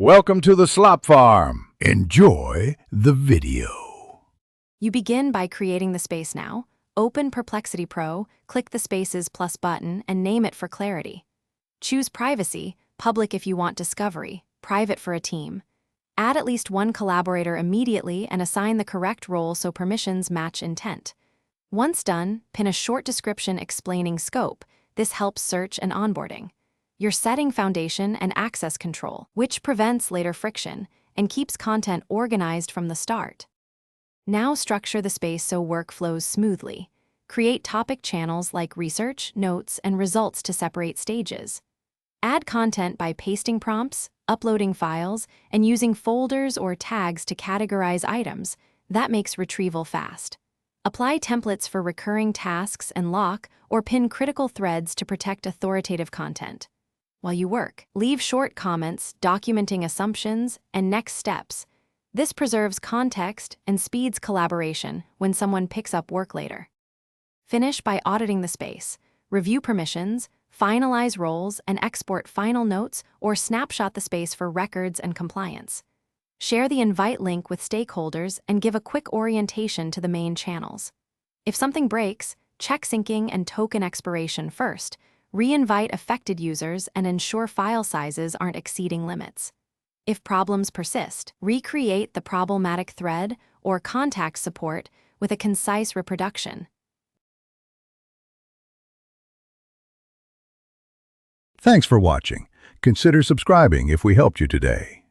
Welcome to the Slop Farm. Enjoy the video. You begin by creating the space now. Open Perplexity Pro, click the Spaces plus button, and name it for clarity. Choose Privacy, public if you want discovery, private for a team. Add at least one collaborator immediately and assign the correct role so permissions match intent. Once done, pin a short description explaining scope. This helps search and onboarding. You're setting foundation and access control, which prevents later friction and keeps content organized from the start. Now structure the space so work flows smoothly. Create topic channels like research, notes, and results to separate stages. Add content by pasting prompts, uploading files, and using folders or tags to categorize items. That makes retrieval fast. Apply templates for recurring tasks and lock or pin critical threads to protect authoritative content. While you work, leave short comments documenting assumptions and next steps. This preserves context and speeds collaboration when someone picks up work later. Finish by auditing the space. Review permissions, finalize roles, and export final notes or snapshot the space for records and compliance. Share the invite link with stakeholders and give a quick orientation to the main channels. If something breaks, check syncing and token expiration first. Re-invite affected users and ensure file sizes aren't exceeding limits. If problems persist, recreate the problematic thread or contact support with a concise reproduction. Thanks for watching. Consider subscribing if we helped you today.